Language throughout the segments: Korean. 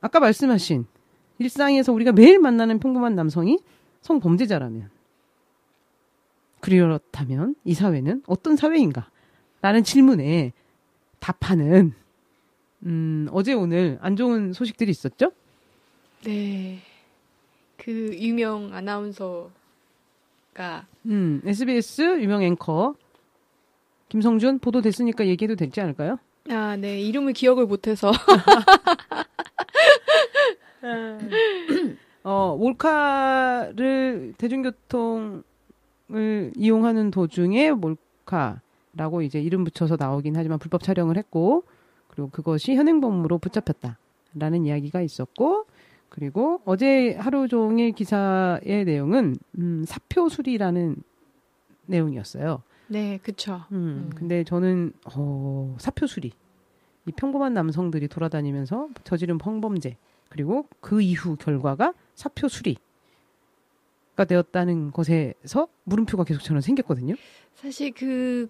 아까 말씀하신 일상에서 우리가 매일 만나는 평범한 남성이 성범죄자라면, 그렇다면 이 사회는 어떤 사회인가? 라는 질문에 답하는 어제 오늘 안 좋은 소식들이 있었죠? 네. 그 유명 아나운서가 SBS 유명 앵커 김성준 보도됐으니까 얘기해도 되지 않을까요? 아, 네. 이름을 기억을 못해서 몰카를 대중교통을 이용하는 도중에 몰카라고 이제 이름 붙여서 나오긴 하지만 불법 촬영을 했고, 그리고 그것이 현행범으로 붙잡혔다라는 이야기가 있었고, 그리고 어제 하루 종일 기사의 내용은 사표 수리라는 내용이었어요. 네, 그쵸. 근데 저는 사표 수리, 이 평범한 남성들이 돌아다니면서 저지른 성범죄, 그리고 그 이후 결과가 사표 수리가 되었다는 것에서 물음표가 계속 저는 생겼거든요. 사실 그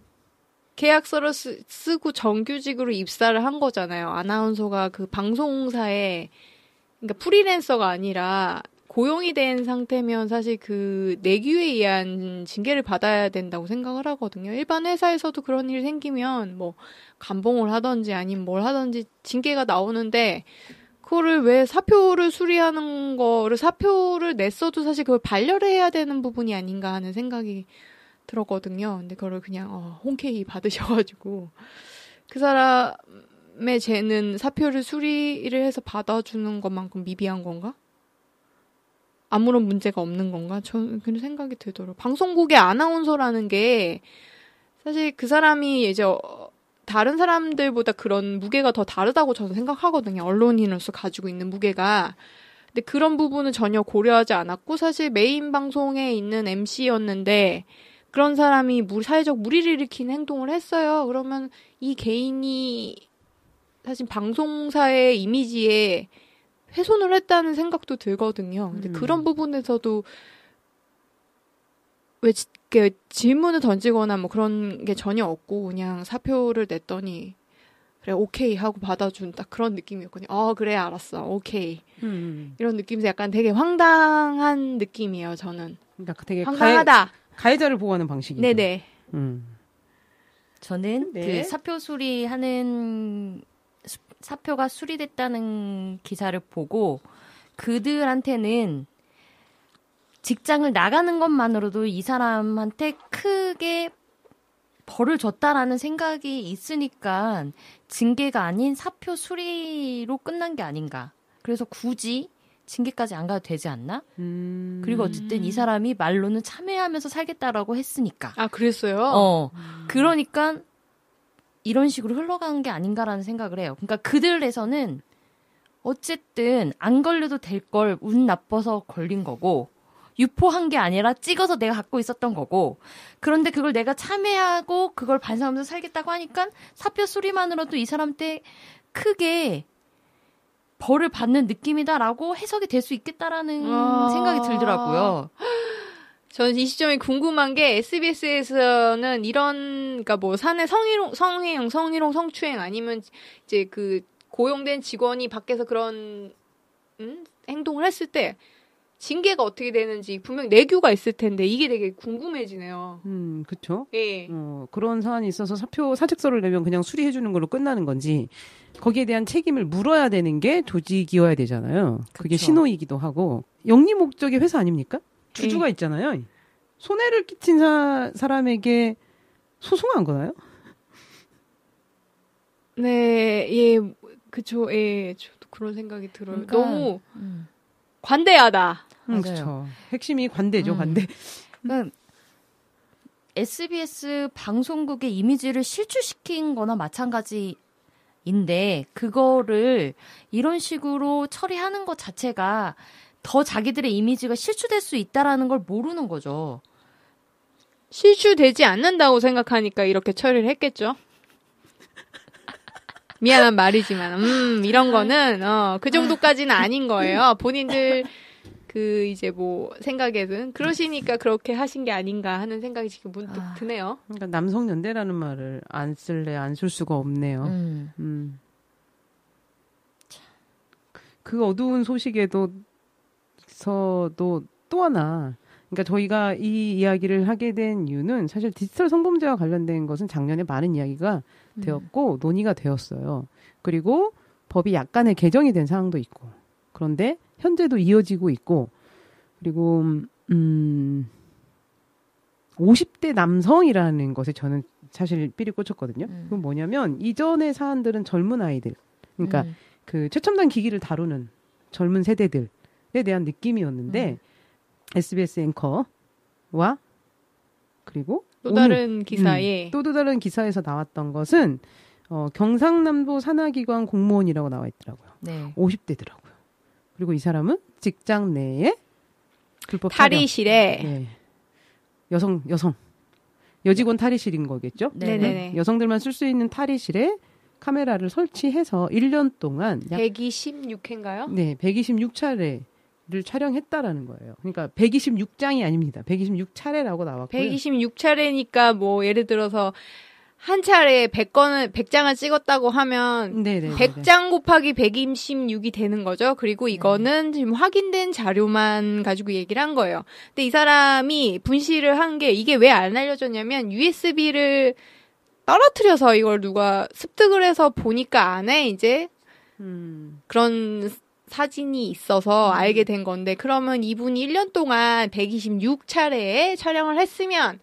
계약서를 쓰고 정규직으로 입사를 한 거잖아요. 아나운서가 그 방송사에, 그러니까 프리랜서가 아니라 고용이 된 상태면 사실 그 내규에 의한 징계를 받아야 된다고 생각을 하거든요. 일반 회사에서도 그런 일이 생기면 뭐 감봉을 하든지 아니면 뭘 하든지 징계가 나오는데, 그거를 왜 사표를 수리하는 거를, 사표를 냈어도 사실 그걸 반려를 해야 되는 부분이 아닌가 하는 생각이 들었거든요. 근데 그걸 그냥 흔쾌히 받으셔가지고 그 사람의 죄는 사표를 수리를 해서 받아주는 것만큼 미비한 건가? 아무런 문제가 없는 건가? 저는 그런 생각이 들더라고요. 방송국의 아나운서라는 게 사실 그 사람이 이제 다른 사람들보다 그런 무게가 더 다르다고 저는 생각하거든요. 언론인으로서 가지고 있는 무게가. 근데 그런 부분은 전혀 고려하지 않았고, 사실 메인 방송에 있는 MC였는데 그런 사람이 사회적 무리를 일으키는 행동을 했어요. 그러면 이 개인이 사실 방송사의 이미지에 훼손을 했다는 생각도 들거든요. 근데 그런 부분에서도 왜 질문을 던지거나 뭐 그런 게 전혀 없고 그냥 사표를 냈더니 그래 오케이 하고 받아준 딱 그런 느낌이었거든요. 그래 알았어 오케이 이런 느낌에서 약간 되게 황당한 느낌이에요. 저는 그러니까 되게 황당하다. 가해자를 보호하는 방식이죠. 네네. 저는 네. 그 사표 수리하는 사표가 수리됐다는 기사를 보고 그들한테는 직장을 나가는 것만으로도 이 사람한테 크게 벌을 줬다라는 생각이 있으니까 징계가 아닌 사표 수리로 끝난 게 아닌가. 그래서 굳이 징계까지 안 가도 되지 않나? 그리고 어쨌든 이 사람이 말로는 참여하면서 살겠다라고 했으니까. 아, 그랬어요? 그러니까 이런 식으로 흘러간 게 아닌가라는 생각을 해요. 그러니까 그들에서는 어쨌든 안 걸려도 될 걸 운 나빠서 걸린 거고, 유포한 게 아니라 찍어서 내가 갖고 있었던 거고, 그런데 그걸 내가 참여하고 그걸 반성하면서 살겠다고 하니까 사표 수리만으로도 이 사람한테 크게 벌을 받는 느낌이다라고 해석이 될 수 있겠다라는 생각이 들더라고요. 저는 이 시점에 궁금한 게 SBS에서는 이런, 그러니까 뭐 사내 성희롱, 성추행 아니면 이제 그 고용된 직원이 밖에서 그런 행동을 했을 때 징계가 어떻게 되는지 분명 내규가 있을 텐데 이게 되게 궁금해지네요. 그렇죠. 예. 그런 사안이 있어서 사직서를 내면 그냥 수리해주는 걸로 끝나는 건지, 거기에 대한 책임을 물어야 되는 게 조직이어야 되잖아요. 그게 그쵸. 신호이기도 하고, 영리 목적의 회사 아닙니까? 주주가 있잖아요. 손해를 끼친 사람에게 소송한 거나요? 네, 예, 그쵸, 예, 저도 그런 생각이 들어요. 그러니까, 너무 관대하다. 그렇죠. 핵심이 관대죠, 관대. 그러니까 SBS 방송국의 이미지를 실추시킨 거나 마찬가지인데, 그거를 이런 식으로 처리하는 것 자체가 더 자기들의 이미지가 실추될 수 있다라는 걸 모르는 거죠. 실추되지 않는다고 생각하니까 이렇게 처리를 했겠죠. 미안한 말이지만, 이런 거는, 그 정도까지는 아닌 거예요. 본인들, 이제 뭐, 생각에는. 그러시니까 그렇게 하신 게 아닌가 하는 생각이 지금 문득 드네요. 그러니까 남성연대라는 말을 안 쓸 수가 없네요. 그 어두운 소식에도 서도 또 하나, 그러니까 저희가 이 이야기를 하게 된 이유는 사실 디지털 성범죄와 관련된 것은 작년에 많은 이야기가 되었고 논의가 되었어요. 그리고 법이 약간의 개정이 된 상황도 있고, 그런데 현재도 이어지고 있고, 그리고 50대 남성이라는 것에 저는 사실 삘이 꽂혔거든요. 그건 뭐냐면 이전의 사안들은 젊은 아이들, 그러니까 그 최첨단 기기를 다루는 젊은 세대들에 대한 느낌이었는데 SBS 앵커와 그리고 또 다른 기사에 또 다른 기사에서 나왔던 것은 경상남도 산하기관 공무원이라고 나와 있더라고요. 네. 50대더라고요. 그리고 이 사람은 직장 내에 불법 탈의실에 네. 여성 여직원 탈의실인 거겠죠? 네네네. 여성들만 쓸 수 있는 탈의실에 카메라를 설치해서 1년 동안 126회인가요? 네, 126차례를 촬영했다라는 거예요. 그러니까 126장이 아닙니다. 126차례라고 나왔고요. 126차례니까 뭐 예를 들어서 한 차례에 100장을 찍었다고 하면 네네. 100장 곱하기 126이 되는 거죠. 그리고 이거는 지금 확인된 자료만 가지고 얘기를 한 거예요. 근데 이 사람이 분실을 한 게 이게 왜 안 알려졌냐면 USB를 떨어뜨려서 이걸 누가 습득을 해서 보니까 안에 이제 그런 사진이 있어서 알게 된 건데, 그러면 이분이 1년 동안 126차례에 촬영을 했으면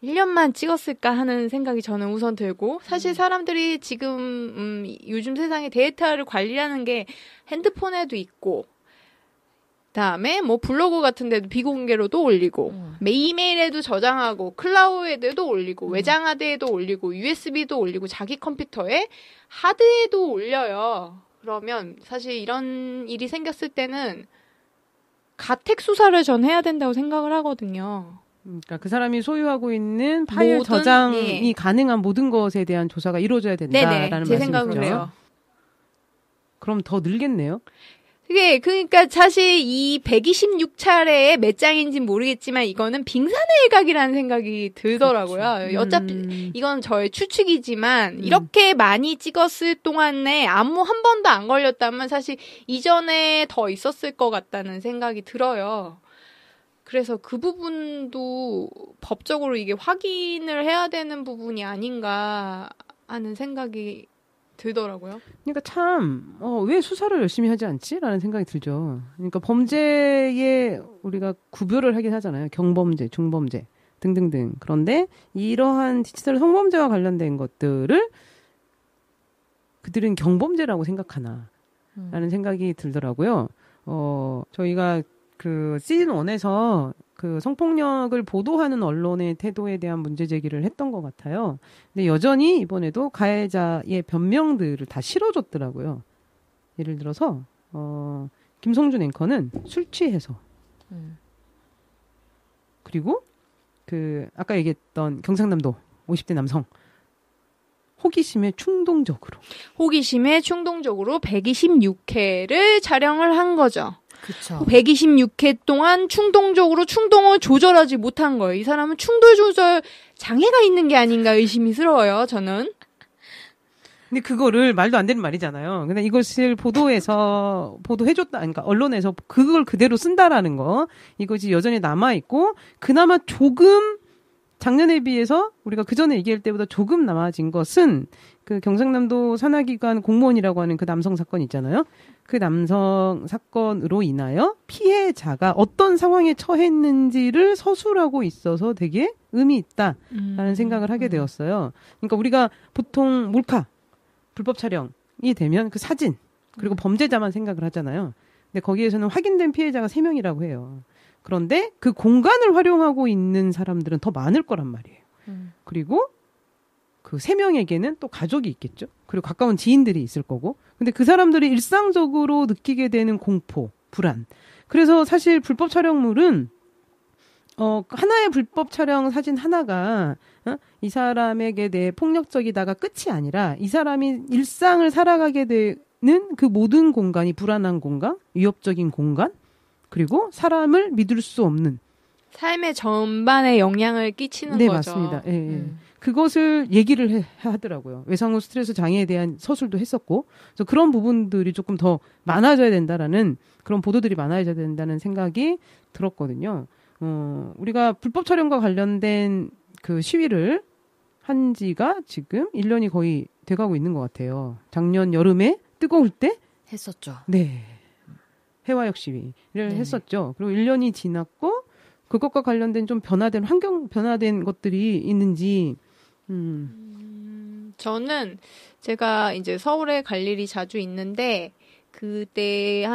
1년만 찍었을까 하는 생각이 저는 우선 들고, 사실 사람들이 지금 요즘 세상에 데이터를 관리하는 게 핸드폰에도 있고, 그다음에 뭐 블로그 같은 데도 비공개로도 올리고, 이메일에도 저장하고, 클라우드에도 올리고, 외장하드에도 올리고, USB도 올리고, 자기 컴퓨터에 하드에도 올려요. 그러면 사실 이런 일이 생겼을 때는 가택 수사를 전 해야 된다고 생각을 하거든요. 그러니까 그 사람이 소유하고 있는 파일 모든, 저장이 가능한 모든 것에 대한 조사가 이루어져야 된다라는 네네, 제 생각은 말씀이죠. 그래요. 그럼 더 늘겠네요. 그러니까 사실 이 126차례에 몇 장인지는 모르겠지만 이거는 빙산의 일각이라는 생각이 들더라고요. 어차피 이건 저의 추측이지만 이렇게 많이 찍었을 동안에 아무 한 번도 안 걸렸다면 사실 이전에 더 있었을 것 같다는 생각이 들어요. 그래서 그 부분도 법적으로 이게 확인을 해야 되는 부분이 아닌가 하는 생각이 들더라고요. 그러니까 참, 왜 수사를 열심히 하지 않지? 라는 생각이 들죠. 그러니까 범죄에 우리가 구별을 하긴 하잖아요. 경범죄, 중범죄 등등등. 그런데 이러한 디지털 성범죄와 관련된 것들을 그들은 경범죄라고 생각하나? 라는 생각이 들더라고요. 저희가 그 시즌 1에서 그 성폭력을 보도하는 언론의 태도에 대한 문제 제기를 했던 것 같아요. 근데 여전히 이번에도 가해자의 변명들을 다 실어줬더라고요. 예를 들어서 김성준 앵커는 술 취해서, 그리고 그 아까 얘기했던 경상남도 50대 남성 호기심에 충동적으로 126회를 촬영을 한 거죠. 그쵸. 126회 동안 충동적으로 충동을 조절하지 못한 거예요. 이 사람은 충동 조절 장애가 있는 게 아닌가 의심스러워요, 저는. 근데 그거를 말도 안 되는 말이잖아요. 근데 이것을 보도해줬다, 그러니까 언론에서 그걸 그대로 쓴다라는 거, 이것이 여전히 남아있고, 그나마 조금 작년에 비해서 우리가 그 전에 얘기할 때보다 조금 남아진 것은 그 경상남도 산하기관 공무원이라고 하는 그 남성 사건 있잖아요. 그 남성 사건으로 인하여 피해자가 어떤 상황에 처했는지를 서술하고 있어서 되게 의미 있다라는 생각을 하게 되었어요. 그러니까 우리가 보통 몰카, 불법 촬영이 되면 그 사진, 그리고 범죄자만 생각을 하잖아요. 근데 거기에서는 확인된 피해자가 3명이라고 해요. 그런데 그 공간을 활용하고 있는 사람들은 더 많을 거란 말이에요. 그리고 그 3명에게는 또 가족이 있겠죠. 그리고 가까운 지인들이 있을 거고. 근데 그 사람들이 일상적으로 느끼게 되는 공포, 불안. 그래서 사실 불법 촬영물은 하나의 불법 촬영 사진 하나가 이 사람에게 대해 폭력적이다가 끝이 아니라 이 사람이 일상을 살아가게 되는 그 모든 공간이 불안한 공간, 위협적인 공간, 그리고 사람을 믿을 수 없는 삶의 전반에 영향을 끼치는 네, 거죠. 맞습니다. 예, 예. 그것을 얘기를 하더라고요. 외상후 스트레스 장애에 대한 서술도 했었고, 그래서 그런 부분들이 조금 더 많아져야 된다라는 그런 보도들이 많아져야 된다는 생각이 들었거든요. 우리가 불법 촬영과 관련된 그 시위를 한 지가 지금 1년이 거의 돼가고 있는 것 같아요. 작년 여름에 뜨거울 때 했었죠. 네. 해화역 시위를 했었죠. 그리고 1년이 지났고 그것과 관련된 좀 변화된 환경 변화된 것들이 있는지 저는 제가 이제 서울에 갈 일이 자주 있는데 그때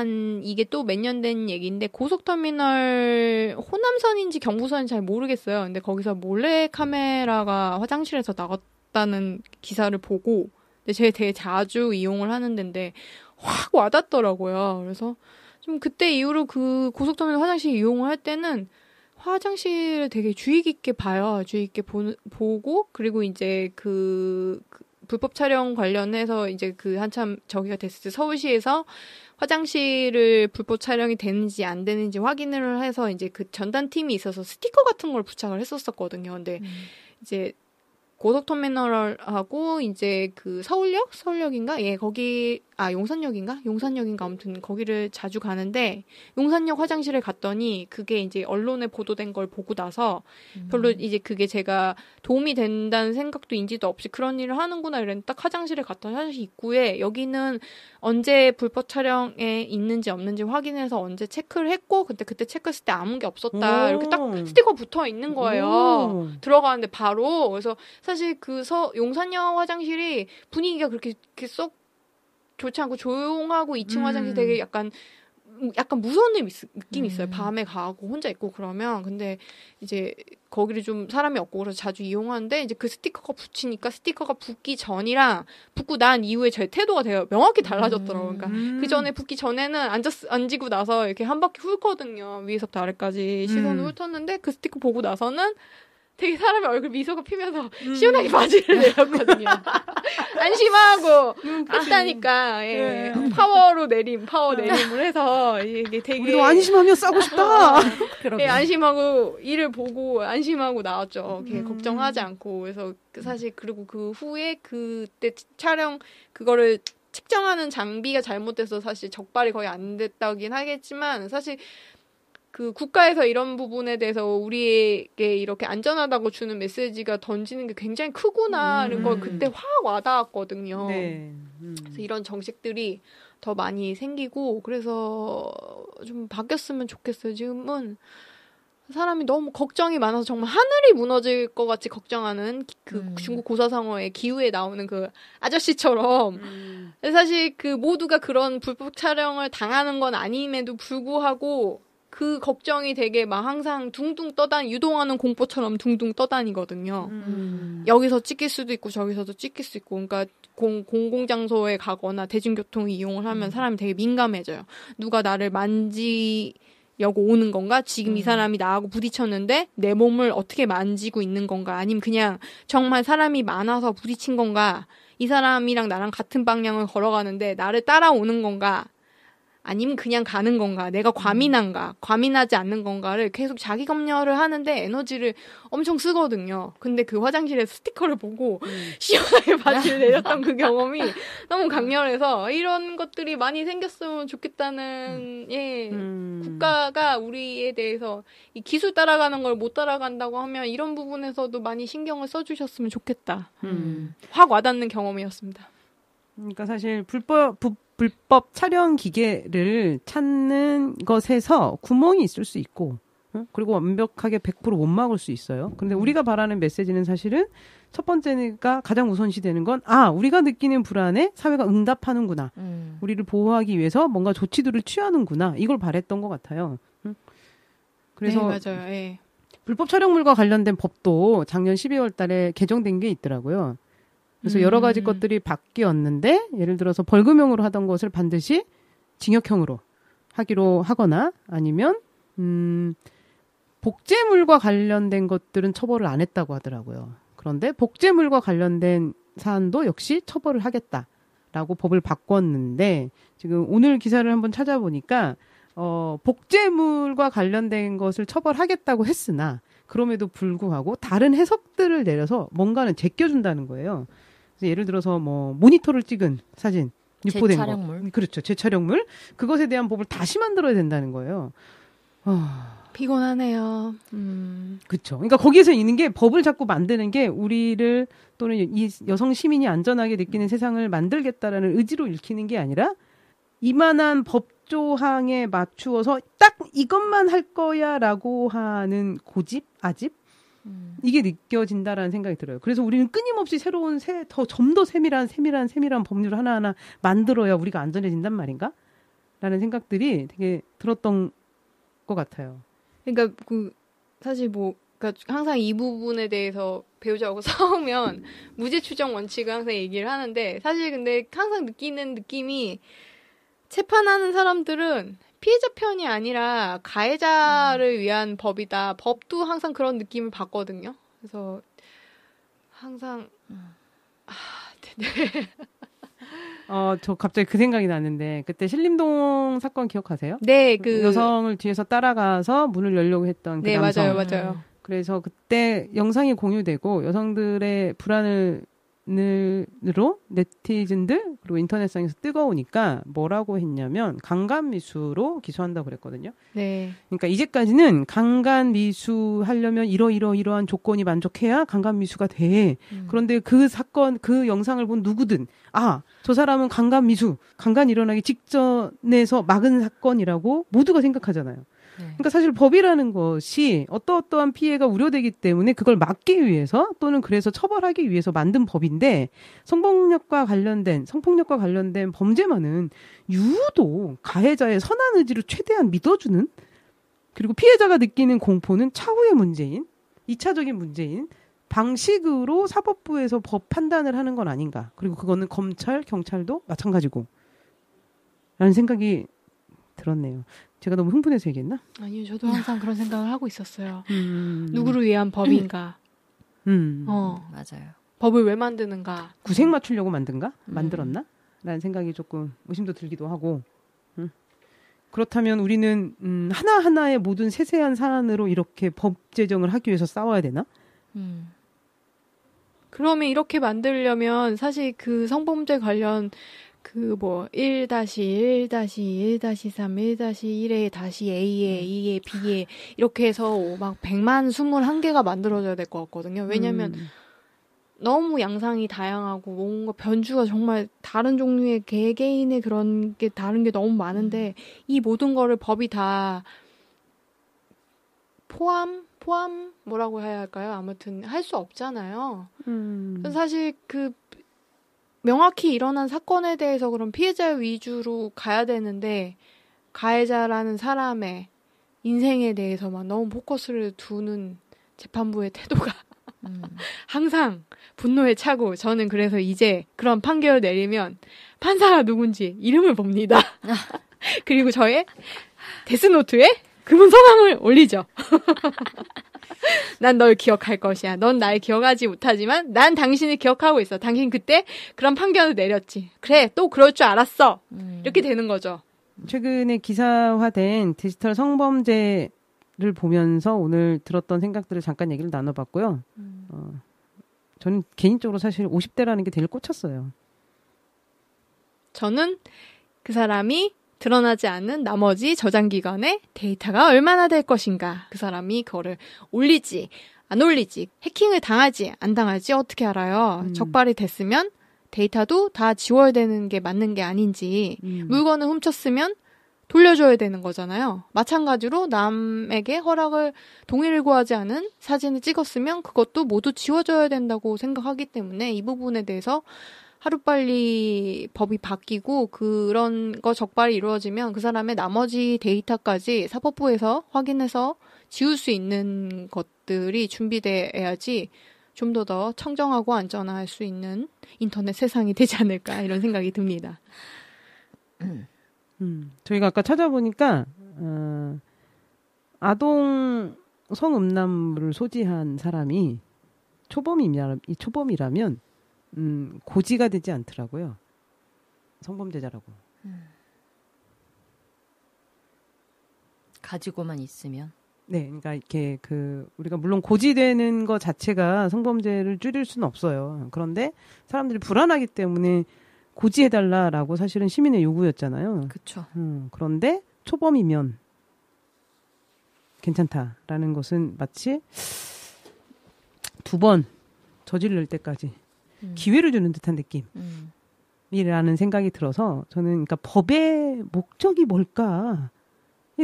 이게 또 몇 년 된 얘기인데 고속터미널 호남선인지 경부선인지 잘 모르겠어요. 근데 거기서 몰래 카메라가 화장실에서 나갔다는 기사를 보고 근데 제가 되게 자주 이용을 하는 데인데 확 와닿더라고요. 그래서 좀 그때 이후로 그 고속터미널 화장실 이용을 할 때는 화장실을 되게 주의 깊게 봐요. 주의 깊게 보고 그리고 이제 그 불법 촬영 관련해서 이제 그 한참 저기가 됐을 때 서울시에서 화장실을 불법 촬영이 되는지 안 되는지 확인을 해서 이제 그 전담팀이 있어서 스티커 같은 걸 부착을 했었거든요. 근데 이제 고속터미널하고 이제 그 서울역인가? 예, 거기 용산역인가 아무튼 거기를 자주 가는데 용산역 화장실에 갔더니 그게 이제 언론에 보도된 걸 보고 나서 별로 이제 그게 제가 도움이 된다는 생각도 인지도 없이 그런 일을 하는구나 이랬는데 딱 화장실에 갔더니 화장실 입구에 여기는 언제 불법 촬영에 있는지 없는지 확인해서 언제 체크를 했고 그때 체크했을 때 아무 게 없었다 이렇게 딱 스티커 붙어 있는 거예요. 들어가는데 바로. 그래서 사실 그 용산역 화장실이 분위기가 그렇게 썩 좋지 않고 조용하고 2층 화장실 되게 약간 무서운 느낌이 있어요. 밤에 가고 혼자 있고 그러면. 근데 이제 거기를 좀 사람이 없고 그래서 자주 이용하는데 이제 그 스티커가 붙이니까 스티커가 붙기 전이랑 붙고 난 이후에 제 태도가 되게 명확히 달라졌더라고요. 그러니까 그 전에 붙기 전에는 앉고 나서 이렇게 한 바퀴 훑거든요. 위에서부터 아래까지 시선을 훑었는데 그 스티커 보고 나서는 되게 사람의 얼굴 미소가 피면서 시원하게 바지를 내렸거든요. 안심하고 있다니까. 예. 파워 내림을 해서 이게 되게 우리도 안심하며 싸고 싶다. 예, 안심하고 일을 보고 안심하고 나왔죠. 걱정하지 않고. 그래서 사실 그리고 그 후에 그때 촬영 그거를 측정하는 장비가 잘못돼서 사실 적발이 거의 안 됐다긴 하겠지만 사실 그 국가에서 이런 부분에 대해서 우리에게 이렇게 안전하다고 주는 메시지가 던지는 게 굉장히 크구나라는 걸 그때 확 와닿았거든요. 네. 그래서 이런 정책들이 더 많이 생기고 그래서 좀 바뀌었으면 좋겠어요. 지금은 사람이 너무 걱정이 많아서 정말 하늘이 무너질 것 같이 걱정하는 그 중국 고사성어의 기후에 나오는 그 아저씨처럼 사실 그 모두가 그런 불법 촬영을 당하는 건 아님에도 불구하고 그 걱정이 되게 막 항상 둥둥 유동하는 공포처럼 둥둥 떠다니거든요. 여기서 찍힐 수도 있고 저기서도 찍힐 수 있고 그러니까 공공장소에 가거나 대중교통 이용을 하면 사람이 되게 민감해져요. 누가 나를 만지려고 오는 건가? 지금 이 사람이 나하고 부딪혔는데 내 몸을 어떻게 만지고 있는 건가? 아니면 그냥 정말 사람이 많아서 부딪힌 건가? 이 사람이랑 나랑 같은 방향을 걸어가는데 나를 따라오는 건가? 아니면 그냥 가는 건가? 내가 과민한가? 과민하지 않는 건가를 계속 자기 검열을 하는데 에너지를 엄청 쓰거든요. 근데 그 화장실에 스티커를 보고 시원하게 바지를 내렸던 그 경험이 너무 강렬해서 이런 것들이 많이 생겼으면 좋겠다는 국가가 우리에 대해서 이 기술 따라가는 걸 못 따라간다고 하면 이런 부분에서도 많이 신경을 써주셨으면 좋겠다. 확 와닿는 경험이었습니다. 그러니까 사실 불법 촬영 기계를 찾는 것에서 구멍이 있을 수 있고, 그리고 완벽하게 100% 못 막을 수 있어요. 그런데 우리가 바라는 메시지는 사실은 첫 번째가 가장 우선시되는 건, 우리가 느끼는 불안에 사회가 응답하는구나. 우리를 보호하기 위해서 뭔가 조치들을 취하는구나. 이걸 바랬던 것 같아요. 그래서 네, 맞아요. 예. 불법 촬영물과 관련된 법도 작년 12월 달에 개정된 게 있더라고요. 그래서 여러 가지 것들이 바뀌었는데 예를 들어서 벌금형으로 하던 것을 반드시 징역형으로 하기로 하거나 아니면 복제물과 관련된 것들은 처벌을 안 했다고 하더라고요. 그런데 복제물과 관련된 사안도 역시 처벌을 하겠다라고 법을 바꿨는데 지금 오늘 기사를 한번 찾아보니까 복제물과 관련된 것을 처벌하겠다고 했으나 그럼에도 불구하고 다른 해석들을 내려서 뭔가는 제껴준다는 거예요. 그래서 예를 들어서 뭐 모니터를 찍은 사진, 유포된 재촬영물. 거, 그렇죠, 재촬영물 그것에 대한 법을 다시 만들어야 된다는 거예요. 피곤하네요. 그렇죠. 그러니까 거기에서 있는 게 법을 자꾸 만드는 게 우리를 또는 이 여성 시민이 안전하게 느끼는 세상을 만들겠다라는 의지로 읽히는 게 아니라 이만한 법조항에 맞추어서 딱 이것만 할 거야라고 하는 고집, 아집 이게 느껴진다라는 생각이 들어요. 그래서 우리는 끊임없이 새로운 좀 더 세밀한 법률을 하나하나 만들어야 우리가 안전해진단 말인가? 라는 생각들이 되게 들었던 것 같아요. 그러니까 사실 그러니까 항상 이 부분에 대해서 배우자하고 싸우면 무죄 추정 원칙을 항상 얘기를 하는데 사실 근데 항상 느끼는 느낌이 재판하는 사람들은 피해자 편이 아니라 가해자를 위한 법이다. 법도 항상 그런 느낌을 받거든요. 그래서 항상 네. 저 갑자기 그 생각이 나는데 그때 신림동 사건 기억하세요? 네, 여성을 뒤에서 따라가서 문을 열려고 했던 그 네, 남성. 맞아요. 그래서 그때 영상이 공유되고 여성들의 불안으로 네티즌들 그리고 인터넷상에서 뜨거우니까 뭐라고 했냐면 강간미수로 기소한다고 그랬거든요. 네. 그러니까 이제까지는 강간미수 하려면 이러한 조건이 만족해야 강간미수가 돼. 그런데 그 사건, 그 영상을 본 누구든 저 사람은 강간 일어나기 직전에서 막은 사건이라고 모두가 생각하잖아요. 그러니까 사실 법이라는 것이 어떠한 피해가 우려되기 때문에 그걸 막기 위해서 또는 그래서 처벌하기 위해서 만든 법인데 성폭력과 관련된 범죄만은 유독 가해자의 선한 의지를 최대한 믿어주는 그리고 피해자가 느끼는 공포는 차후의 문제인 2차적인 문제인 방식으로 사법부에서 법 판단을 하는 건 아닌가. 그리고 그거는 검찰, 경찰도 마찬가지고 라는 생각이 들었네요. 제가 너무 흥분해서 얘기했나? 아니요, 저도 항상 그런 생각을 하고 있었어요. 누구를 위한 법인가? 맞아요. 법을 왜 만드는가? 구색 맞추려고 만들었나? 라는 생각이 조금 의심도 들기도 하고. 그렇다면 우리는 하나하나의 모든 세세한 사안으로 이렇게 법 제정을 하기 위해서 싸워야 되나? 그러면 이렇게 만들려면 사실 그 성범죄 관련 1-1-1-3, 1-1에 다시 A에, E에, B에 이렇게 해서 막 100만 21개가 만들어져야 될 것 같거든요. 왜냐면 너무 양상이 다양하고 뭔가 변주가 정말 다른 종류의 개개인의 그런 게 다른 게 너무 많은데 이 모든 거를 법이 다 포함 뭐라고 해야 할까요? 아무튼 할 수 없잖아요. 그래서 사실 명확히 일어난 사건에 대해서 그럼 피해자 위주로 가야 되는데 가해자라는 사람의 인생에 대해서만 너무 포커스를 두는 재판부의 태도가 항상 분노에 차고 저는 그래서 이제 그런 판결을 내리면 판사가 누군지 이름을 봅니다. 그리고 저의 데스노트에 금은 성함을 올리죠. 난 널 기억할 것이야. 넌 날 기억하지 못하지만 난 당신을 기억하고 있어. 당신 그때 그런 판결을 내렸지. 그래, 또 그럴 줄 알았어. 이렇게 되는 거죠. 최근에 기사화된 디지털 성범죄를 보면서 오늘 들었던 생각들을 잠깐 얘기를 나눠봤고요. 저는 개인적으로 사실 50대라는 게 되게 꽂혔어요. 저는 그 사람이 드러나지 않는 나머지 저장 기간의 데이터가 얼마나 될 것인가. 그 사람이 그거를 올리지, 안 올리지, 해킹을 당하지, 안 당할지 어떻게 알아요? 적발이 됐으면 데이터도 다 지워야 되는 게 맞는 게 아닌지, 물건을 훔쳤으면 돌려줘야 되는 거잖아요. 마찬가지로 남에게 동의를 구하지 않은 사진을 찍었으면 그것도 모두 지워져야 된다고 생각하기 때문에 이 부분에 대해서 하루빨리 법이 바뀌고 그런 거 적발이 이루어지면 그 사람의 나머지 데이터까지 사법부에서 확인해서 지울 수 있는 것들이 준비돼야지 좀 더 청정하고 안전할 수 있는 인터넷 세상이 되지 않을까 이런 생각이 듭니다. 저희가 아까 찾아보니까 아동 성음란물을 소지한 사람이 초범이라면 고지가 되지 않더라고요. 성범죄자라고. 가지고만 있으면. 네, 그러니까 이렇게 우리가 물론 고지되는 것 자체가 성범죄를 줄일 수는 없어요. 그런데 사람들이 불안하기 때문에 고지해달라라고 사실은 시민의 요구였잖아요. 그렇죠. 그런데 초범이면 괜찮다라는 것은 마치 2번 저지를 때까지 기회를 주는 듯한 느낌이라는 생각이 들어서 저는 그러니까 법의 목적이 뭘까에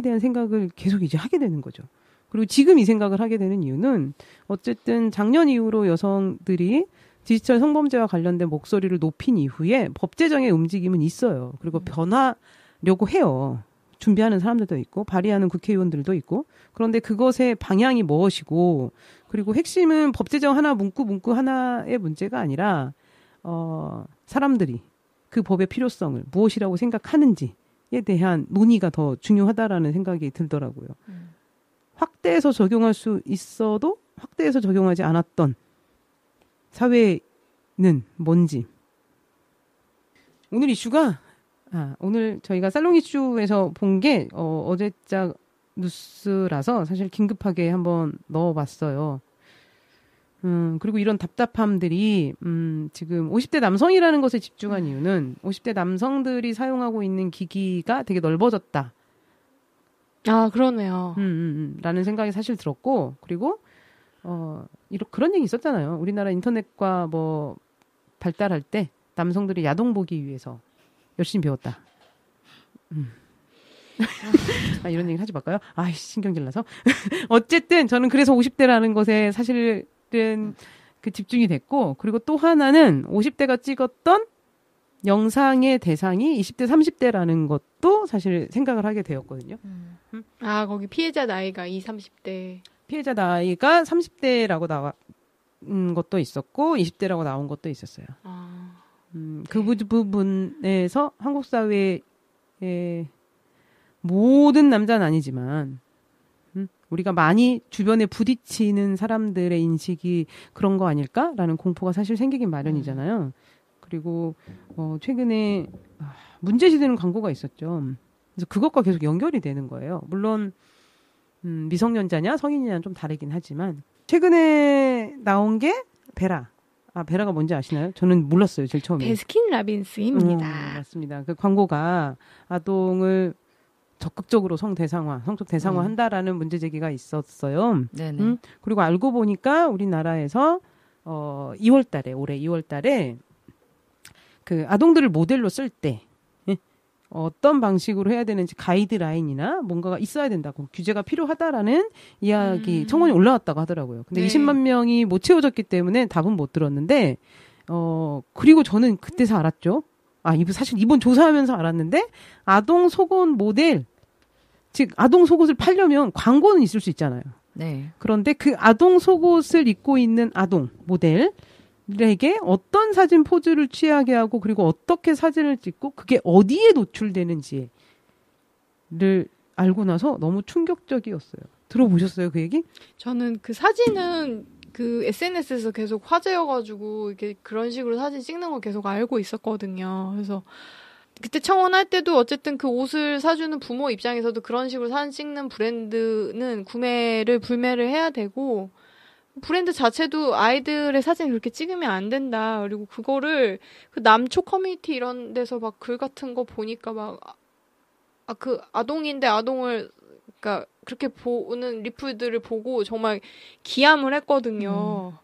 대한 생각을 계속 이제 하게 되는 거죠. 그리고 지금 이 생각을 하게 되는 이유는 어쨌든 작년 이후로 여성들이 디지털 성범죄와 관련된 목소리를 높인 이후에 법 제정의 움직임은 있어요. 그리고 변하려고 해요. 준비하는 사람들도 있고 발의하는 국회의원들도 있고. 그런데 그것의 방향이 무엇이고 그리고 핵심은 법 제정 하나 문구 하나의 문제가 아니라 사람들이 그 법의 필요성을 무엇이라고 생각하는지에 대한 논의가 더 중요하다라는 생각이 들더라고요. 확대해서 적용할 수 있어도 확대해서 적용하지 않았던 사회는 뭔지. 오늘 이슈가 오늘 저희가 살롱 이슈에서 본 게 어제자 뉴스라서 사실 긴급하게 한번 넣어봤어요. 그리고 이런 답답함들이 지금 50대 남성이라는 것에 집중한 이유는 50대 남성들이 사용하고 있는 기기가 되게 넓어졌다. 아, 그러네요. 라는 생각이 사실 들었고, 그리고 그런 얘기 있었잖아요. 우리나라 인터넷과 뭐 발달할 때 남성들이 야동 보기 위해서 열심히 배웠다. 이런 얘기 하지 말까요? 신경질 나서. 어쨌든 저는 그래서 50대라는 것에 사실은 집중이 됐고, 그리고 또 하나는 50대가 찍었던 영상의 대상이 20대, 30대라는 것도 사실 생각을 하게 되었거든요. 거기 피해자 나이가 30대. 피해자 나이가 30대라고 나온 것도 있었고, 20대라고 나온 것도 있었어요. 그 부분에서 한국 사회의 모든 남자는 아니지만, 우리가 많이 주변에 부딪히는 사람들의 인식이 그런 거 아닐까라는 공포가 사실 생기긴 마련이잖아요. 그리고 최근에 문제시되는 광고가 있었죠. 그래서 그것과 계속 연결이 되는 거예요. 물론 미성년자냐 성인이냐는 좀 다르긴 하지만 최근에 나온 게 베라. 베라가 뭔지 아시나요? 저는 몰랐어요. 제일 처음에. 베스킨 라빈스입니다. 맞습니다. 그 광고가 아동을 적극적으로 성적 대상화 한다라는 문제 제기가 있었어요. 네네. 그리고 알고 보니까 우리나라에서 올해 2월 달에 그 아동들을 모델로 쓸 때 어떤 방식으로 해야 되는지 가이드라인이나 뭔가가 있어야 된다고 규제가 필요하다라는 이야기 청원이 올라왔다고 하더라고요. 근데 20만 명이 못 채워졌기 때문에 답은 못 들었는데 그리고 저는 그때서 알았죠. 사실 이번 조사하면서 알았는데 아동 속옷 모델 즉 아동 속옷을 팔려면 광고는 있을 수 있잖아요. 네. 그런데 그 아동 속옷을 입고 있는 아동 모델에게 어떤 사진 포즈를 취하게 하고 그리고 어떻게 사진을 찍고 그게 어디에 노출되는지를 알고 나서 너무 충격적이었어요. 들어보셨어요, 그 얘기? 저는 그 사진은 그 SNS에서 계속 화제여가지고 이렇게 그런 식으로 사진 찍는 거 계속 알고 있었거든요. 그래서 그때 청원할 때도 어쨌든 그 옷을 사주는 부모 입장에서도 그런 식으로 사진 찍는 브랜드는 불매를 해야 되고 브랜드 자체도 아이들의 사진을 그렇게 찍으면 안 된다. 그리고 그거를 그 남초 커뮤니티 이런 데서 막 글 같은 거 보니까 막 그 아동인데 아동을 그러니까 그렇게 보는 리플들을 보고 정말 기함을 했거든요.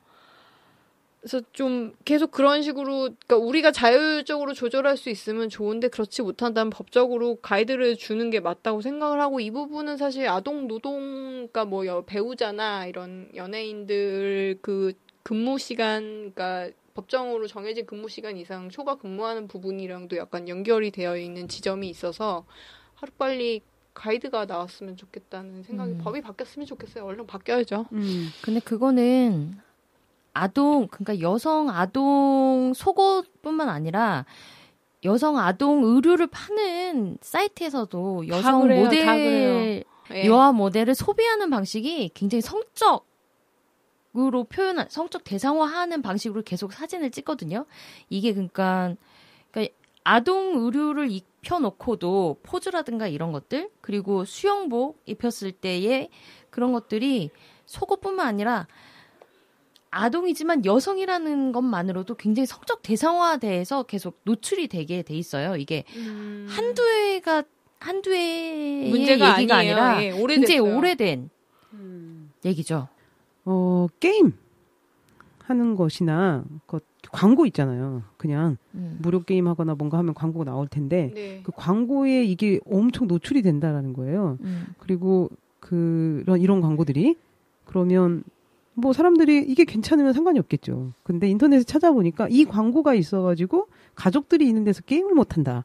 그래서 좀 계속 그런 식으로 그러니까 우리가 자율적으로 조절할 수 있으면 좋은데 그렇지 못한다면 법적으로 가이드를 주는 게 맞다고 생각을 하고 이 부분은 사실 아동 노동 그러니까 뭐 배우자나 이런 연예인들 그 근무 시간 그러니까 법정으로 정해진 근무 시간 이상 초과 근무하는 부분이랑도 약간 연결이 되어 있는 지점이 있어서 하루빨리 가이드가 나왔으면 좋겠다는 생각이 법이 바뀌었으면 좋겠어요. 얼른 바뀌어야죠. 근데 그거는 그러니까 여성 아동 속옷뿐만 아니라 여성 아동 의류를 파는 사이트에서도 여성 모델, 여아 모델을 소비하는 방식이 굉장히 성적 대상화하는 방식으로 계속 사진을 찍거든요. 이게 그러니까 아동 의류를 펴놓고도 포즈라든가 이런 것들 그리고 수영복 입혔을 때의 그런 것들이 속옷뿐만 아니라 아동이지만 여성이라는 것만으로도 굉장히 성적 대상화돼서 계속 노출이 되게 돼 있어요. 이게 한두 해의 문제가 얘기가 아니에요. 아니라 예, 굉장히 오래됐어요. 오래된 얘기죠. 게임 하는 것이나 광고 있잖아요. 그냥 무료 게임 하거나 뭔가 하면 광고가 나올 텐데 네. 그 광고에 이게 엄청 노출이 된다라는 거예요. 그리고 이런 광고들이 그러면 뭐 사람들이 이게 괜찮으면 상관이 없겠죠. 근데 인터넷에 찾아보니까 이 광고가 있어가지고 가족들이 있는 데서 게임을 못한다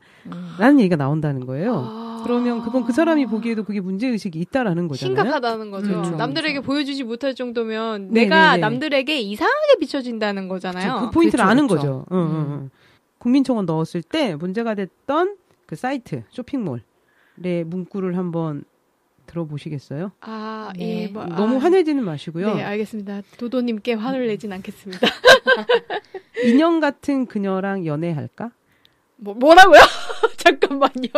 라는 얘기가 나온다는 거예요. 그러면 그건 그 사람이 보기에도 그게 문제의식이 있다라는 거잖아요. 심각하다는 거죠. 그렇죠. 남들에게 보여주지 못할 정도면 네네네. 내가 남들에게 이상하게 비춰진다는 거잖아요. 그 포인트를 그렇죠, 아는 그렇죠. 거죠. 국민청원 넣었을 때 문제가 됐던 그 사이트 쇼핑몰의 문구를 한번 들어보시겠어요? 네. 예, 너무 화내지는 마시고요. 네, 알겠습니다. 도도님께 화를 내진 않겠습니다. 인형 같은 그녀랑 연애할까? 뭐라고요? 잠깐만요.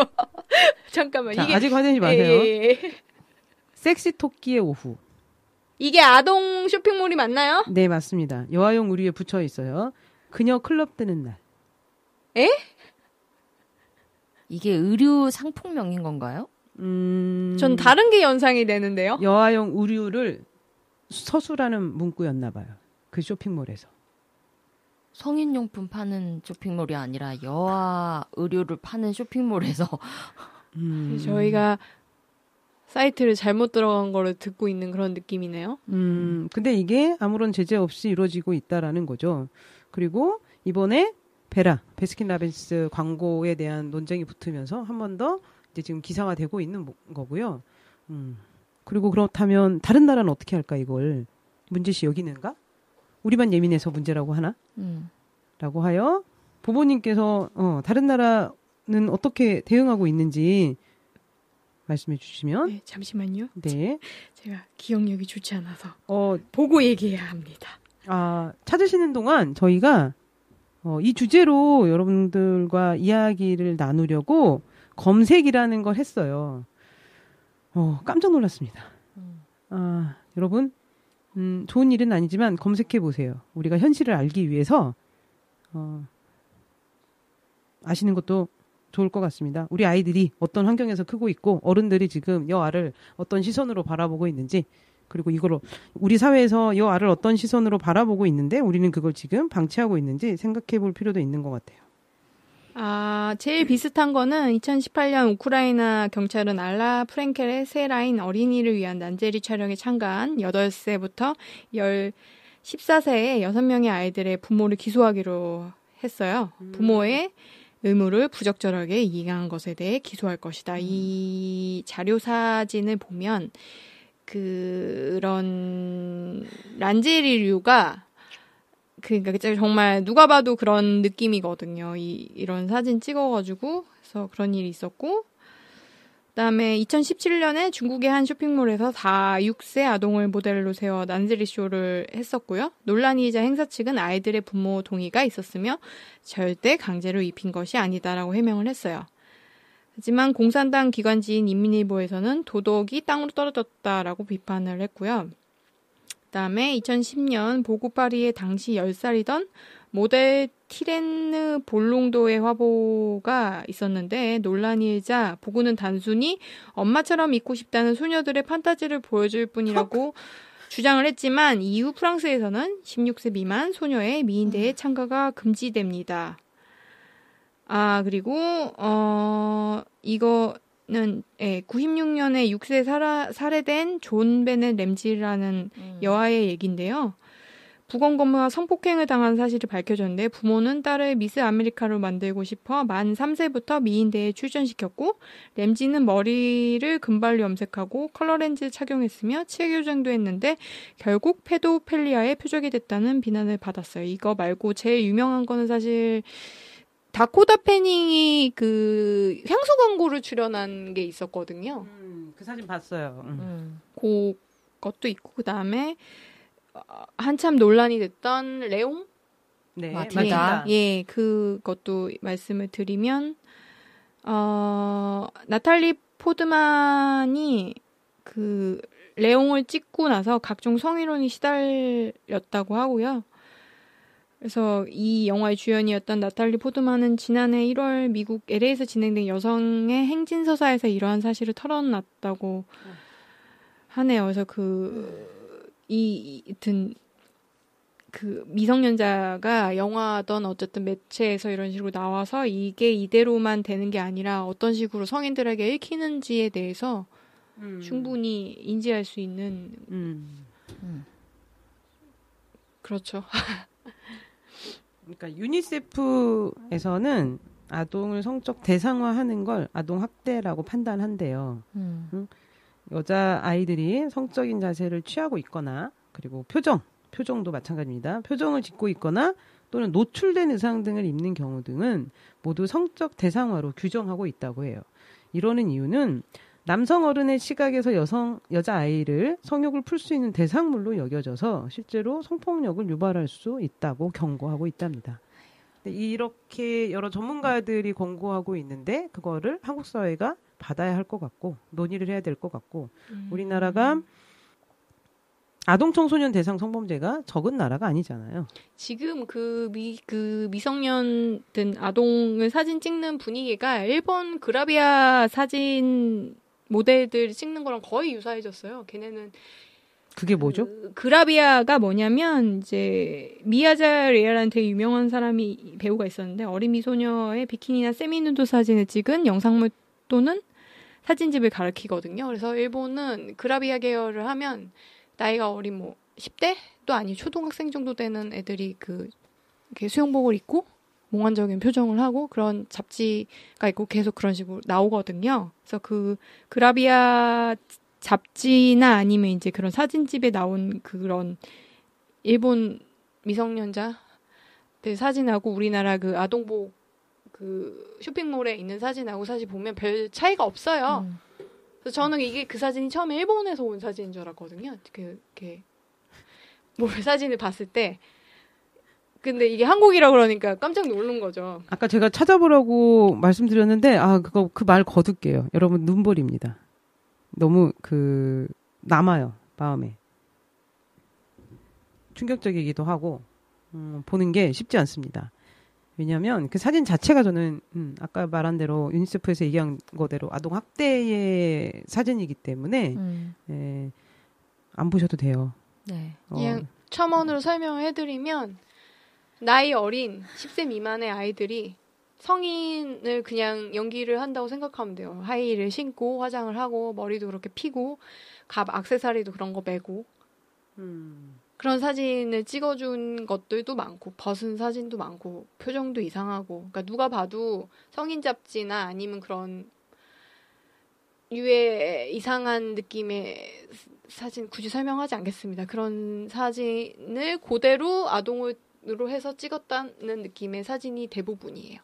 잠깐만. 자, 이게 아직 화내지 마세요. 예. 섹시 토끼의 오후. 이게 아동 쇼핑몰이 맞나요? 네, 맞습니다. 여아용 의류에 붙여 있어요. 그녀 클럽 뜨는 날. 이게 의류 상품명인 건가요? 전 다른 게 연상이 되는데요. 여아용 의류를 서술하는 문구였나 봐요. 그 쇼핑몰에서. 성인용품 파는 쇼핑몰이 아니라 여아 의류를 파는 쇼핑몰에서 저희가 사이트를 잘못 들어간 거를 듣고 있는 그런 느낌이네요. 근데 이게 아무런 제재 없이 이루어지고 있다라는 거죠. 그리고 이번에 베스킨라빈스 광고에 대한 논쟁이 붙으면서 한 번 더 이제 지금 기사화되고 있는 거고요. 그리고 그렇다면 다른 나라는 어떻게 할까 이걸 문제시 여기는가? 우리만 예민해서 문제라고 하나? 라고 하여 부모님께서 다른 나라는 어떻게 대응하고 있는지 말씀해 주시면. 네, 잠시만요. 네. 제가 기억력이 좋지 않아서 보고 얘기해야 합니다. 찾으시는 동안 저희가 이 주제로 여러분들과 이야기를 나누려고 검색이라는 걸 했어요. 깜짝 놀랐습니다. 여러분, 좋은 일은 아니지만 검색해 보세요. 우리가 현실을 알기 위해서 아시는 것도 좋을 것 같습니다. 우리 아이들이 어떤 환경에서 크고 있고 어른들이 지금 여아를 어떤 시선으로 바라보고 있는지 그리고 이거로 우리 사회에서 여아를 어떤 시선으로 바라보고 있는데 우리는 그걸 지금 방치하고 있는지 생각해 볼 필요도 있는 것 같아요. 제일 비슷한 거는 2018년 우크라이나 경찰은 알라 프랭켈의 새 라인 어린이를 위한 난제리 촬영에 참가한 8세부터 14세의 6명의 아이들의 부모를 기소하기로 했어요. 부모의 의무를 부적절하게 이행한 것에 대해 기소할 것이다. 이 자료 사진을 보면 그런 란제리류가 그러니까 정말 누가 봐도 그런 느낌이거든요. 이런 사진 찍어가지고 그래서 그런 일이 있었고 그다음에 2017년에 중국의 한 쇼핑몰에서 6세 아동을 모델로 세워 난제리 쇼를 했었고요. 논란이자 행사 측은 아이들의 부모 동의가 있었으며 절대 강제로 입힌 것이 아니다라고 해명을 했어요. 하지만 공산당 기관지인 인민일보에서는 도덕이 땅으로 떨어졌다라고 비판을 했고요. 그다음에 2010년 보고 파리의 당시 10살이던 모델 티렌느 볼롱도의 화보가 있었는데 논란이 일자 보고는 단순히 엄마처럼 있고 싶다는 소녀들의 판타지를 보여줄 뿐이라고 주장을 했지만 이후 프랑스에서는 16세 미만 소녀의 미인대회 참가가 금지됩니다. 그리고 이거는 96년에 6세 살해된 존 베넷 램지라는 여아의 얘기인데요. 부검검무와 성폭행을 당한 사실이 밝혀졌는데 부모는 딸을 미스 아메리카로 만들고 싶어 만 3세부터 미인대회에 출전시켰고 램지는 머리를 금발로 염색하고 컬러렌즈를 착용했으며 치아교정도 했는데 결국 페도펠리아의 표적이 됐다는 비난을 받았어요. 이거 말고 제일 유명한 거는 사실 다코타 패닝이 그 향수 광고를 출연한 게 있었거든요. 그 사진 봤어요. 그것도 있고 그다음에 한참 논란이 됐던 레옹? 네, 맞다. 예, 그것도 말씀을 드리면 나탈리 포드만이 그 레옹을 찍고 나서 각종 성희롱이 시달렸다고 하고요. 그래서 이 영화의 주연이었던 나탈리 포드만은 지난해 1월 미국 LA에서 진행된 여성의 행진서사에서 이러한 사실을 털어놨다고 하네요. 그래서 그 미성년자가 영화든 어쨌든 매체에서 이런 식으로 나와서 이게 이대로만 되는 게 아니라 어떤 식으로 성인들에게 읽히는지에 대해서 충분히 인지할 수 있는 그렇죠. 그러니까 유니세프에서는 아동을 성적 대상화하는 걸 아동 학대라고 판단한대요. 여자 아이들이 성적인 자세를 취하고 있거나 그리고 표정도 마찬가지입니다. 표정을 짓고 있거나 또는 노출된 의상 등을 입는 경우 등은 모두 성적 대상화로 규정하고 있다고 해요. 이러는 이유는 남성 어른의 시각에서 여자 아이를 성욕을 풀 수 있는 대상물로 여겨져서 실제로 성폭력을 유발할 수 있다고 경고하고 있답니다. 이렇게 여러 전문가들이 권고하고 있는데 그거를 한국 사회가 받아야 할 것 같고 논의를 해야 될 것 같고 우리나라가 아동 청소년 대상 성범죄가 적은 나라가 아니잖아요. 지금 그 미성년 든 아동을 사진 찍는 분위기가 일본 그라비아 사진 모델들 찍는 거랑 거의 유사해졌어요. 걔네는 그게 뭐죠? 그라비아가 뭐냐면 이제 미야자리아라는 되게 유명한 사람이 배우가 있었는데 어린 미소녀의 비키니나 세미누드 사진을 찍은 영상물 또는 사진집을 가리키거든요. 그래서 일본은 그라비아 계열을 하면 나이가 어린 10대도 아니고 초등학생 정도 되는 애들이 이렇게 수영복을 입고 몽환적인 표정을 하고 그런 잡지가 있고 계속 그런 식으로 나오거든요. 그래서 그 그라비아 잡지나 아니면 이제 그런 사진집에 나온 그런 일본 미성년자들 사진하고 우리나라 그 아동복 그 쇼핑몰에 있는 사진하고 사실 보면 별 차이가 없어요. 그래서 저는 이게 그 사진이 처음에 일본에서 온 사진인 줄 알았거든요. 사진을 봤을 때. 근데 이게 한국이라고 그러니까 깜짝 놀란 거죠. 아까 제가 찾아보라고 말씀드렸는데, 그 말 거둘게요. 여러분, 눈물입니다. 너무 남아요, 마음에. 충격적이기도 하고, 보는 게 쉽지 않습니다. 왜냐하면 그 사진 자체가 저는 아까 말한 대로 유니세프에서 얘기한 거대로 아동 학대의 사진이기 때문에 안 보셔도 돼요. 네. 그냥 첨언으로 설명을 해드리면 나이 어린 10세 미만의 아이들이 성인을 그냥 연기를 한다고 생각하면 돼요. 하이힐을 신고 화장을 하고 머리도 그렇게 피고 액세서리도 그런 거 메고 그런 사진을 찍어준 것들도 많고 벗은 사진도 많고 표정도 이상하고 그러니까 누가 봐도 성인 잡지나 아니면 그런 유해 이상한 느낌의 사진 굳이 설명하지 않겠습니다. 그런 사진을 그대로 아동으로 해서 찍었다는 느낌의 사진이 대부분이에요.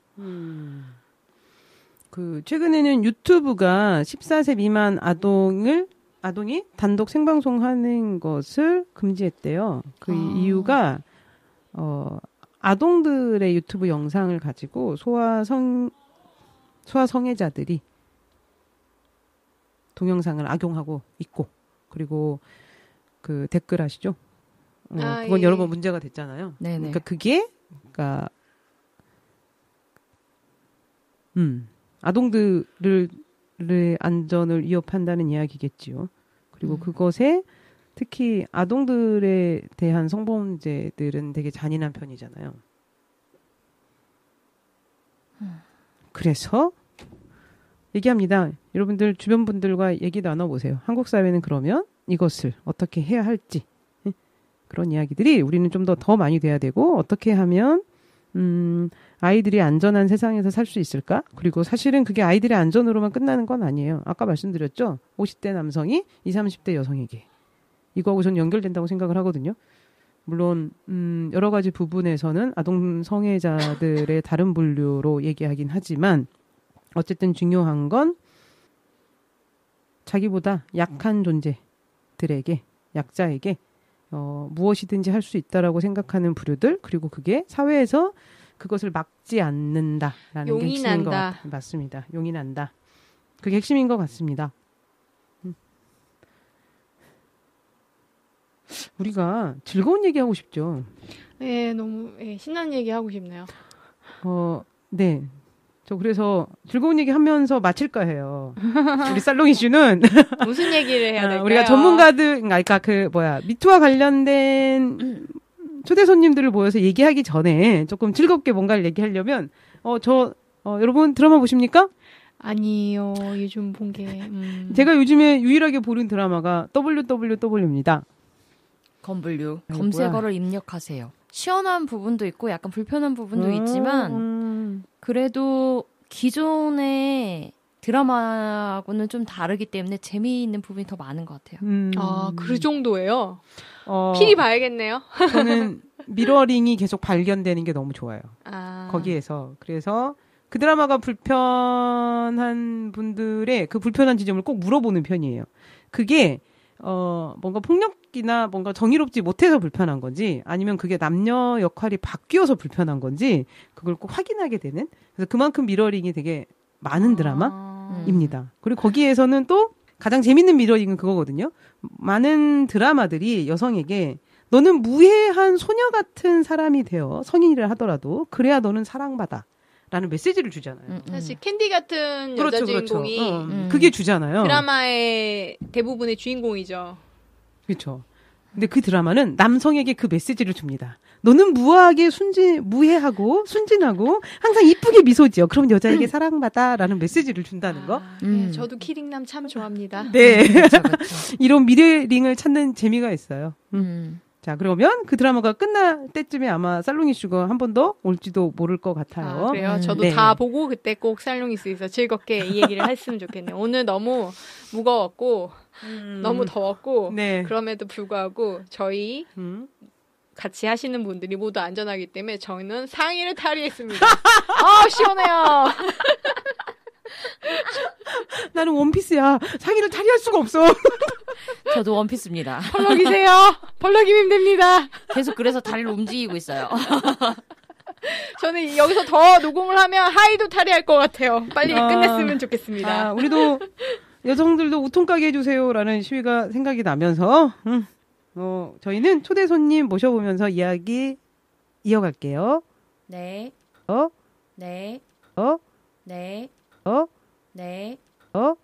최근에는 유튜브가 14세 미만 아동이 단독 생방송하는 것을 금지했대요. 이유가 아동들의 유튜브 영상을 가지고 소아성애자들이 동영상을 악용하고 있고 그리고 그 댓글 아시죠? 그건 여러 번 문제가 됐잖아요. 네네. 그러니까 아동들의 안전을 위협한다는 이야기겠지요. 그리고 그것에 특히 아동들에 대한 성범죄들은 되게 잔인한 편이잖아요. 그래서 얘기합니다. 여러분들 주변 분들과 얘기 나눠보세요. 한국 사회는 그러면 이것을 어떻게 해야 할지 그런 이야기들이 우리는 좀 더 많이 돼야 되고 어떻게 하면 아이들이 안전한 세상에서 살 수 있을까? 그리고 사실은 그게 아이들의 안전으로만 끝나는 건 아니에요. 아까 말씀드렸죠? 50대 남성이 20, 30대 여성에게. 이거하고 전 연결된다고 생각을 하거든요. 물론 여러 가지 부분에서는 아동 성애자들의 다른 분류로 얘기하긴 하지만 어쨌든 중요한 건 자기보다 약한 존재들에게, 약자에게 무엇이든지 할 수 있다라고 생각하는 부류들, 그리고 그게 사회에서 그것을 막지 않는다라는 게 용이 핵심인 것 난다. 같아요. 맞습니다. 용이 난다. 그게 핵심인 것 같습니다. 우리가 즐거운 얘기하고 싶죠. 예, 너무 신나는 얘기 하고 싶네요. 네. 저 그래서 즐거운 얘기 하면서 마칠까 해요. 우리 살롱 이슈는 무슨 얘기를 해야 될까요? 우리가 전문가들, 그러니까 미투와 관련된 초대 손님들을 모여서 얘기하기 전에 조금 즐겁게 뭔가를 얘기하려면 여러분 드라마 보십니까? 아니요, 요즘 본 게 제가 요즘에 유일하게 보는 드라마가 WWW입니다. 건블류. 아니, 검색어를 입력하세요. 시원한 부분도 있고 약간 불편한 부분도 있지만 그래도 기존의 드라마하고는 좀 다르기 때문에 재미있는 부분이 더 많은 것 같아요. 아, 그 정도예요? 필히 봐야겠네요. 저는 미러링이 계속 발견되는 게 너무 좋아요. 아. 거기에서. 그래서 그 드라마가 불편한 분들의 그 불편한 지점을 꼭 물어보는 편이에요. 그게 뭔가 폭력이나 뭔가 정의롭지 못해서 불편한 건지 아니면 그게 남녀 역할이 바뀌어서 불편한 건지 그걸 꼭 확인하게 되는 그래서 그만큼 미러링이 되게 많은 드라마입니다. 그리고 거기에서는 또 가장 재밌는 미러링은 그거거든요. 많은 드라마들이 여성에게 너는 무해한 소녀 같은 사람이 되어 성인이라 하더라도 그래야 너는 사랑받아. 라는 메시지를 주잖아요. 사실 캔디 같은 여자 주인공이 그게 주잖아요. 드라마의 대부분의 주인공이죠. 그렇죠. 근데 그 드라마는 남성에게 그 메시지를 줍니다. 너는 무하게 무해하고 순진하고 항상 이쁘게 미소 지어. 그럼 여자에게 사랑받아라는 메시지를 준다는 거. 네, 저도 키링남 참 좋아합니다. 네. 그쵸. 이런 미래링을 찾는 재미가 있어요. 자, 그러면 그 드라마가 끝날 때쯤에 아마 살롱이 슈가 한 번 더 올지도 모를 것 같아요. 아, 그래요? 저도 네. 다 보고 그때 꼭 살롱이스에서 즐겁게 이 얘기를 했으면 좋겠네요. 오늘 너무 무거웠고 너무 더웠고 네. 그럼에도 불구하고 저희 같이 하시는 분들이 모두 안전하기 때문에 저희는 상의를 탈의했습니다. 시원해요. 나는 원피스야. 상의를 탈의할 수가 없어. 저도 원피스입니다. 펄럭이세요. 펄럭이면 됩니다. 계속 그래서 다리를 움직이고 있어요. 저는 여기서 더 녹음을 하면 하의도 탈의할 것 같아요. 빨리 끝냈으면 좋겠습니다. 우리도 여성들도 우통가게 해주세요라는 시위가 생각이 나면서 저희는 초대 손님 모셔보면서 이야기 이어갈게요. 네. 어? 네. 어? 네. 어? 네. 어?